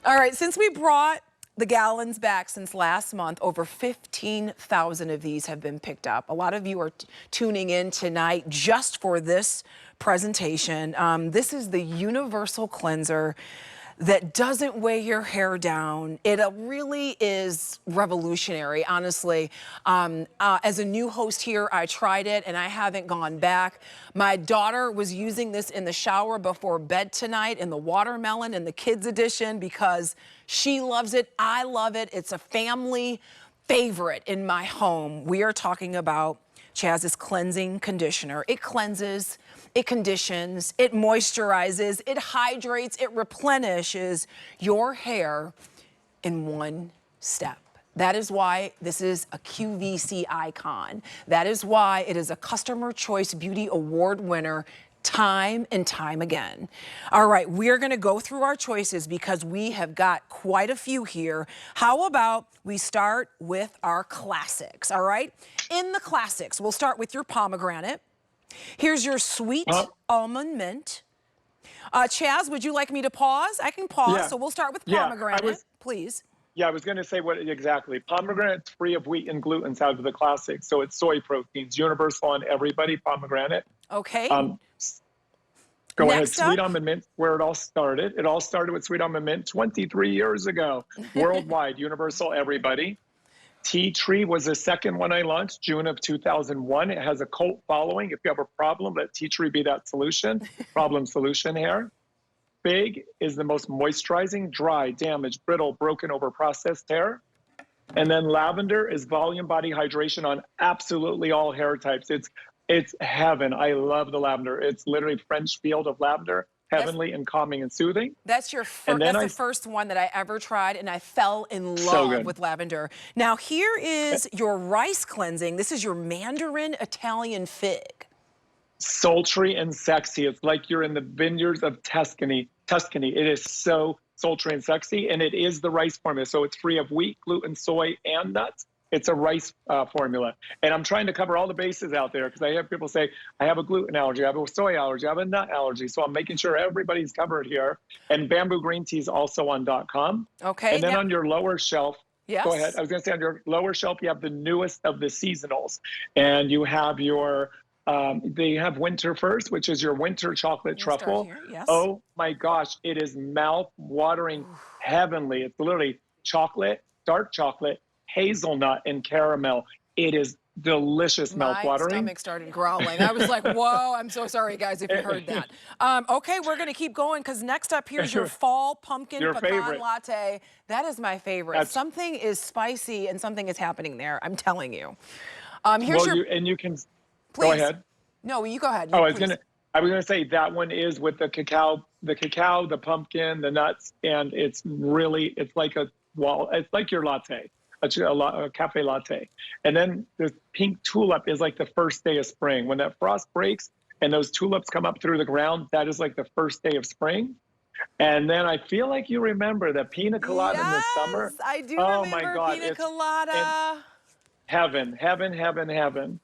All right, since we brought the gallons back since last month, over 15,000 of these have been picked up. A lot of you are tuning in tonight just for this presentation. This is the universal cleanser that doesn't weigh your hair down. It really is revolutionary, honestly. As a new host here, I tried it and I haven't gone back. My daughter was using this in the shower before bed tonight in the watermelon and the kids edition because she loves it. I love it. It's a family favorite in my home. We are talking about Chaz's cleansing conditioner. It cleanses, it conditions, it moisturizes, it hydrates, it replenishes your hair in one step. That is why this is a QVC icon. That is why it is a Customer Choice Beauty Award winner time and time again. All right, we're gonna go through our choices because we have got quite a few here. How about we start with our classics, all right? In the classics, we'll start with your pomegranate. Here's your sweet almond mint. Chaz, would you like me to pause? I can pause, Yeah. so we'll start with pomegranate, please. Yeah, I was going to say what exactly. Pomegranate's free of wheat and gluten out of the classics, so it's soy proteins, universal on everybody, pomegranate. Okay. Go ahead. Next up. Sweet almond mint, where it all started. It all started with sweet almond mint 23 years ago. Worldwide, universal, everybody. Tea tree was the second one I launched, June of 2001. It has a cult following. If you have a problem, let tea tree be that solution. Problem solution hair. Fig is the most moisturizing, dry, damaged, brittle, broken over processed hair. And then lavender is volume body hydration on absolutely all hair types. It's heaven. I love the lavender. It's literally French field of lavender, heavenly and calming and soothing. That's your the first one that I ever tried, and I fell in love with lavender. Now here is your rice cleansing. This is your Mandarin Italian fig. Sultry and sexy. It's like you're in the vineyards of Tuscany. It is so sultry and sexy, and it is the rice formula. So it's free of wheat, gluten, soy, and nuts. It's a rice formula. And I'm trying to cover all the bases out there because I have people say, I have a gluten allergy, I have a soy allergy, I have a nut allergy. So I'm making sure everybody's covered here. And bamboo green tea is also on .com. Okay. And then on your lower shelf, yes. Go ahead. I was going to say on your lower shelf, you have the newest of the seasonals. And you have your, they have winter first, which is your winter chocolate truffle. Yes. Oh my gosh, it is mouth-watering heavenly. It's literally chocolate, dark chocolate, hazelnut, and caramel. It is delicious, mouth-watering. My stomach started growling. I was like, whoa, I'm so sorry, guys, if you heard that. Okay, we're going to keep going because next up, here's your fall pumpkin pecan latte. That is my favorite. Something is spicy and something is happening there, I'm telling you. Here's you can... Please. Go ahead. No, you go ahead. I was gonna say that one is with the cacao, the pumpkin, the nuts, and it's like it's like your latte, a cafe latte. And then the pink tulip is like the first day of spring. When that frost breaks and those tulips come up through the ground, that is like the first day of spring. And then I feel like you remember the pina colada in the summer. I do remember my God, pina colada. Heaven, heaven, heaven, heaven.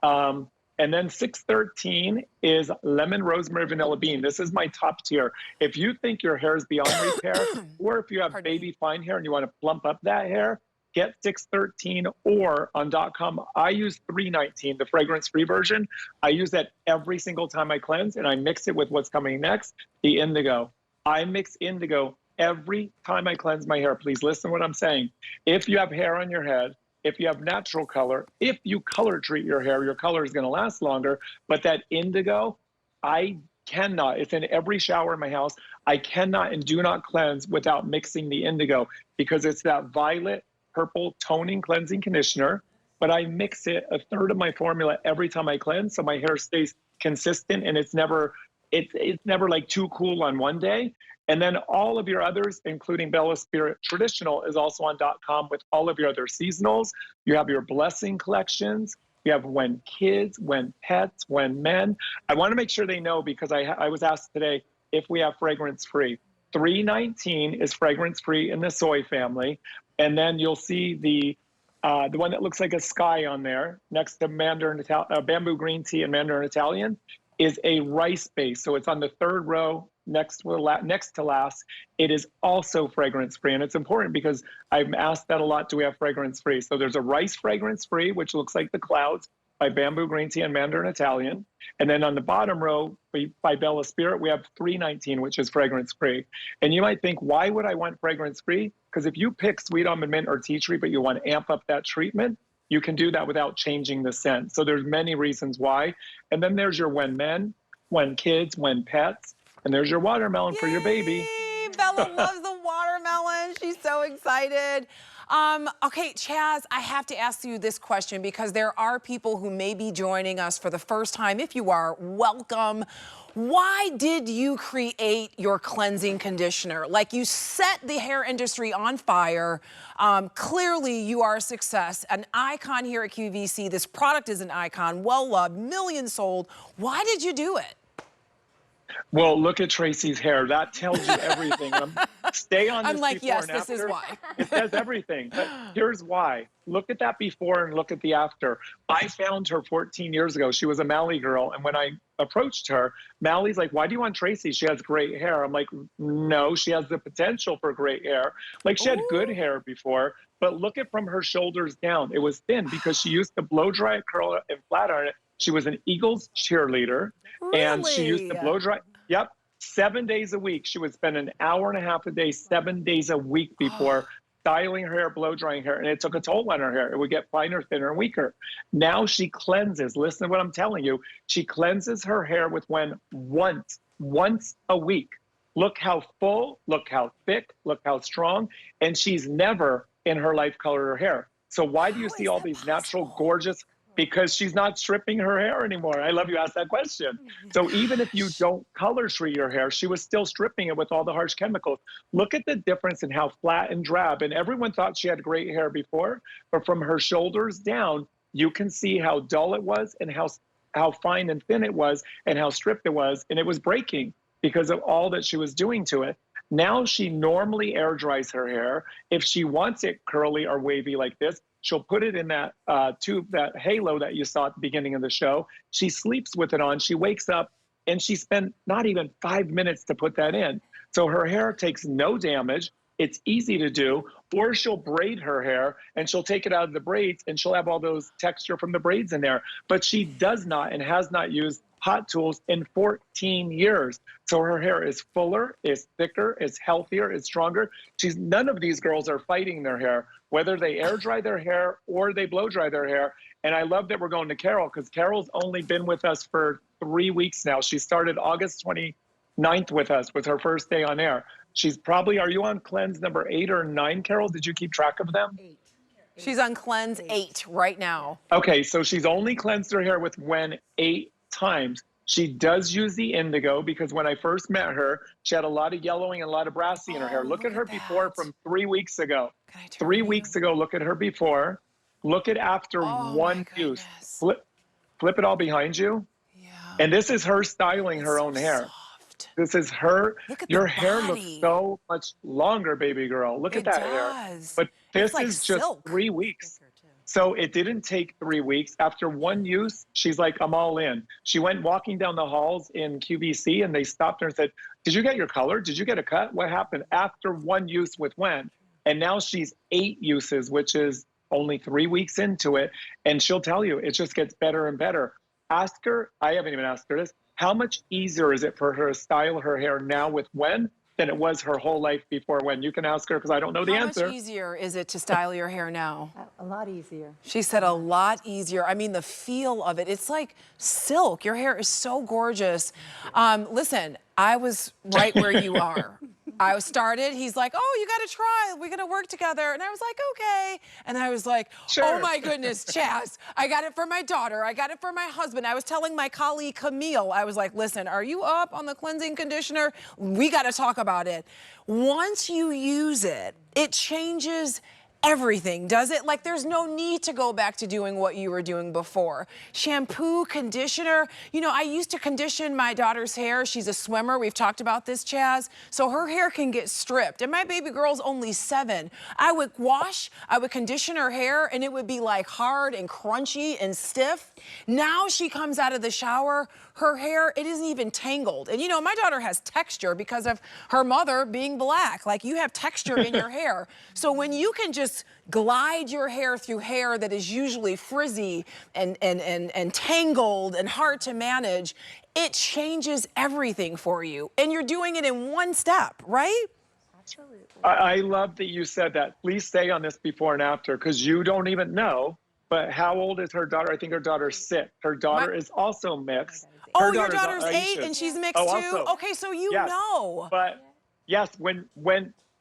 And then 613 is lemon, rosemary, vanilla bean. This is my top tier. If you think your hair is beyond repair, or if you have baby fine hair and you want to plump up that hair, get 613 or on .com. I use 319, the fragrance-free version. I use that every single time I cleanse, and I mix it with what's coming next, the Indigo. I mix Indigo every time I cleanse my hair. Please listen to what I'm saying. If you have hair on your head, if you have natural color, if you color treat your hair, your color is going to last longer. But that Indigo, I cannot, it's in every shower in my house. I cannot and do not cleanse without mixing the Indigo because it's that violet, purple toning cleansing conditioner. But I mix it a third of my formula every time I cleanse, so my hair stays consistent and it's never like too cool on one day. And then all of your others, including Bella Spirit Traditional, is also on .com with all of your other seasonals. You have your blessing collections. You have WEN Kids, WEN Pets, WEN Men. I want to make sure they know because I was asked today if we have fragrance-free. 319 is fragrance-free in the soy family. And then you'll see the one that looks like a sky on there next to bamboo green tea and Mandarin Italian is a rice base. So it's on the third row next to last, it is also fragrance free. And it's important because I'm asked that a lot, do we have fragrance free? So there's a rice fragrance free, which looks like the clouds, by Bamboo Green Tea and Mandarin Italian. And then on the bottom row, by Bella Spirit, we have 319, which is fragrance free. And you might think, why would I want fragrance free? Because if you pick sweet almond mint or tea tree, but you want to amp up that treatment, you can do that without changing the scent. So there's many reasons why. And then there's your WEN men, WEN kids, WEN pets, and there's your watermelon for your baby. Bella loves the watermelon. She's so excited. Okay, Chaz, I have to ask you this question because there are people who may be joining us for the first time. If you are, welcome. Why did you create your cleansing conditioner? Like, you set the hair industry on fire. Clearly, you are a success, an icon here at QVC. This product is an icon, well-loved, millions sold. Why did you do it? Well, look at Tracys hair. That tells you everything. Stay on this I'm like, before yes, and this after. is why. It says everything. But here's why. Look at that before and look at the after. I found her 14 years ago. She was a Mally girl. And when I approached her, Mally's like, why do you want Tracy? She has great hair. I'm like, no, she has the potential for great hair. Like, she had good hair before, but look at from her shoulders down. It was thin because she used to blow dry it, curl it, and flat iron it. She was an Eagles cheerleader. Really? And she used to blow dry. Yep. 7 days a week. She would spend an hour and a half a day, 7 days a week before styling her hair, blow drying her. And it took a toll on her hair. It would get finer, thinner, and weaker. Now she cleanses. Listen to what I'm telling you. She cleanses her hair with WEN once a week. Look how full, look how thick, look how strong. And she's never in her life colored her hair. So why do you see all these natural, gorgeous, because she's not stripping her hair anymore. I love you asked that question. So even if you don't color treat your hair, she was still stripping it with all the harsh chemicals. Look at the difference in how flat and drab, and everyone thought she had great hair before, but from her shoulders down, you can see how dull it was and how fine and thin it was and how stripped it was, and it was breaking because of all that she was doing to it. Now she normally air dries her hair. If she wants it curly or wavy like this, she'll put it in that tube, that halo that you saw at the beginning of the show. She sleeps with it on. She wakes up and she spent not even 5 minutes to put that in. So her hair takes no damage. It's easy to do. Or she'll braid her hair and she'll take it out of the braids and she'll have all those texture from the braids in there. But she does not and has not used hot tools in 14 years. So her hair is fuller, is thicker, is healthier, is stronger. None of these girls are fighting their hair, whether they air dry their hair or they blow dry their hair. And I love that we're going to Carol because Carol's only been with us for 3 weeks now. She started August 29th with us, with her first day on air. She's probably, are you on cleanse number 8 or 9, Carol? Did you keep track of them? 8. She's on cleanse 8 right now. Okay, so she's only cleansed her hair with WEN 8 times. She does use the Indigo because when I first met her, she had a lot of yellowing and a lot of brassy in her hair. Look at her before from 3 weeks ago. 3 weeks ago, look at her before. Look at after one use. Flip it all behind you. Yeah. And this is her styling her own hair. Soft. This is her. Look at Your the hair body. looks so much longer, baby girl. Look at that hair. But this like is just silk. 3 weeks. So it didn't take 3 weeks. After one use, she's like, I'm all in. She went walking down the halls in QVC and they stopped her and said, did you get your color? Did you get a cut? What happened? After one use with WEN. And now she's 8 uses, which is only 3 weeks into it. And she'll tell you, it just gets better and better. Ask her, I haven't even asked her this, how much easier is it for her to style her hair now with WEN than it was her whole life before WEN? You can ask her because I don't know the answer. How much easier is it to style your hair now? A lot easier. She said a lot easier. I mean, the feel of it, it's like silk. Your hair is so gorgeous. Listen, I was right where you are. I started, he's like, oh, you got to try. We're going to work together. And I was like, okay. And I was like, Sure. Oh my goodness, Chaz, I got it for my daughter. I got it for my husband. I was telling my colleague Camille, I was like, listen, are you up on the cleansing conditioner? We got to talk about it. Once you use it, it changes everything, does it? Like, there's no need to go back to doing what you were doing before. Shampoo, conditioner. You know, I used to condition my daughter's hair. She's a swimmer. We've talked about this, Chaz. So her hair can get stripped. And my baby girl's only 7. I would wash, I would condition her hair, and it would be like hard and crunchy and stiff. Now she comes out of the shower, her hair, it isn't even tangled. And you know, my daughter has texture because of her mother being black. Like, you have texture in your hair. So when you can just glide your hair through hair that is usually frizzy and tangled and hard to manage, it changes everything for you. And you're doing it in one step, right? Absolutely. I love that you said that. Please stay on this before and after, because you don't even know. But how old is her daughter? I think her daughter's 6. Her daughter is also mixed. Oh, your daughter's 8 and she's mixed too? Also. Okay, so you know. But yes,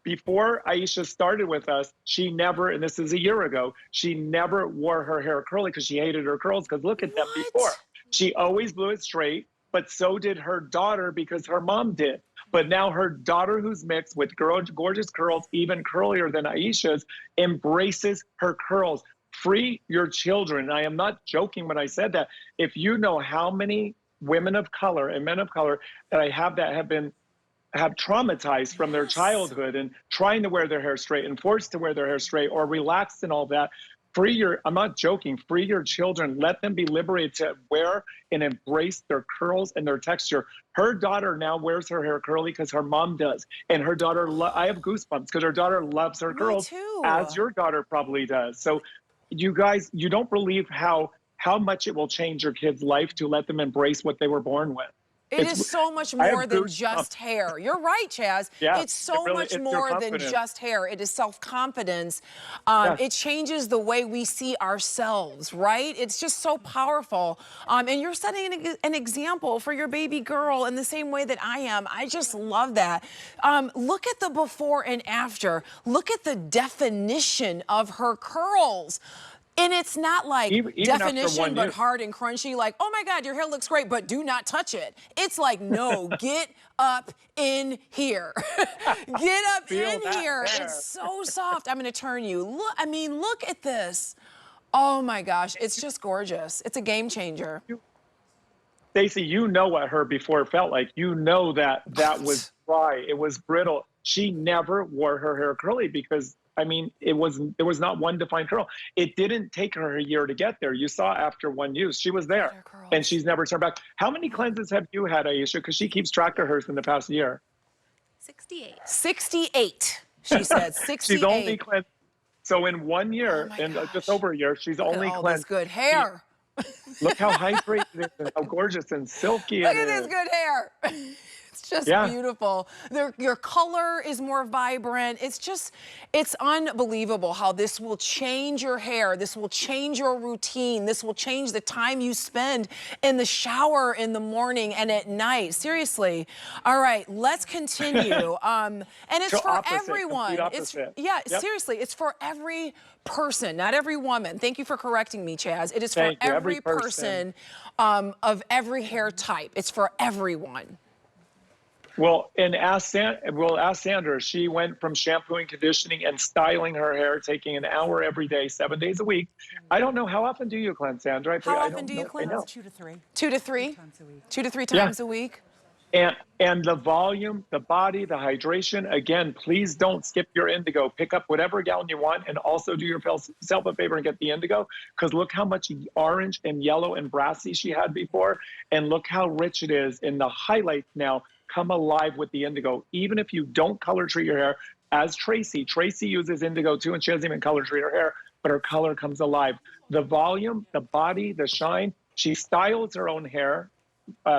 before Aisha started with us, she never, and this is a year ago, she never wore her hair curly because she hated her curls, because look at them before. She always blew it straight, but so did her daughter because her mom did. But now her daughter, who's mixed with gorgeous curls, even curlier than Aisha's, embraces her curls. Free your children. I am not joking when I said that. If you know how many women of color and men of color that I have that have traumatized from their childhood and trying to wear their hair straight and forced to wear their hair straight or relaxed and all that, I'm not joking, free your children. Let them be liberated to wear and embrace their curls and their texture. Her daughter now wears her hair curly because her mom does. And her daughter, I have goosebumps because her daughter loves her curls, as your daughter probably does. So you guys, you don't believe how much it will change your kid's life to let them embrace what they were born with. It is so much more than just hair. You're right, Chaz. Yeah, it's so much more than just hair. It is self-confidence. It changes the way we see ourselves, right? It's just so powerful. And you're setting an example for your baby girl in the same way that I am. I just love that. Look at the before and after. Look at the definition of her curls. And it's not like even definition, but hard and crunchy, like, oh my God, your hair looks great, but do not touch it. It's like, no, get up in here. Get up in here. Hair. It's so soft. I'm going to turn you. Look, I mean, look at this. Oh my gosh, it's just gorgeous. It's a game changer. Stacy, you know what her before felt like. You know that was dry. It was brittle. She never wore her hair curly because, I mean, there was not one defined curl. It didn't take her a year to get there. You saw after one use, she was there, and she's never turned back. How many cleanses have you had, Aisha? Because she keeps track of hers in the past year. 68. 68, she said. 68. She's only cleansed. So in 1 year, just over a year, she's only cleansed. This good hair. Look how hydrated it is and how gorgeous and silky it is. Look at this good hair. It's just beautiful. Your color is more vibrant. It's unbelievable how this will change your hair. This will change your routine. This will change the time you spend in the shower in the morning and at night. Seriously. All right, let's continue. And it's for everyone. Seriously, it's for every person, not every woman. Thank you for correcting me, Chaz. It is for every person of every hair type. It's for everyone. Well, ask Sandra. She went from shampooing, conditioning, and styling her hair, taking an hour every day, 7 days a week. I don't know, how often do you cleanse, Sandra? How often do you cleanse? 2 to 3. 2 to 3? 2 times a week. 2 to 3 times a week? And the volume, the body, the hydration, again, please don't skip your Indigo. Pick up whatever gallon you want, and also do yourself a favor and get the Indigo, because look how much orange and yellow and brassy she had before, and look how rich it is in the highlights now. Come alive with the Indigo. Even if you don't color treat your hair, as Tracy uses Indigo too, and she doesn't even color treat her hair, but her color comes alive. The volume, the body, the shine, she styles her own hair,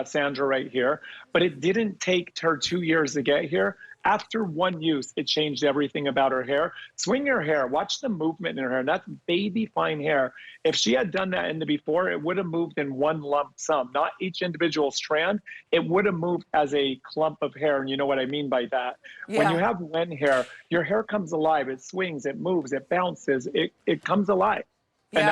Sandra right here, but it didn't take her 2 years to get here. After one use, it changed everything about her hair. Swing her hair, watch the movement in her hair. That's baby fine hair. If she had done that in the before, it would have moved in one lump sum, not each individual strand. It would have moved as a clump of hair, and you know what I mean by that. Yeah. When you have WEN hair, your hair comes alive. It swings, it moves, it bounces, it comes alive. And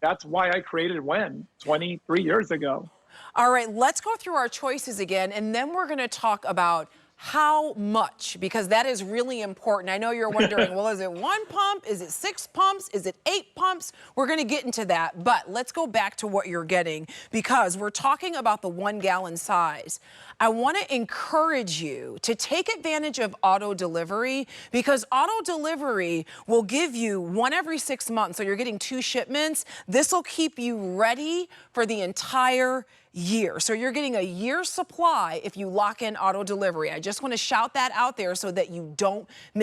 that's why I created WEN 23 years ago. All right, let's go through our choices again, and then we're going to talk about how much, because that is really important. I know you're wondering, well, is it 1 pump? Is it 6 pumps? Is it 8 pumps? We're going to get into that, but let's go back to what you're getting, because we're talking about the 1 gallon size. I want to encourage you to take advantage of auto delivery, because auto delivery will give you 1 every 6 months. So you're getting 2 shipments. This will keep you ready for the entire year. So you're getting a year's supply if you lock in auto delivery. I just want to shout that out there so that you don't miss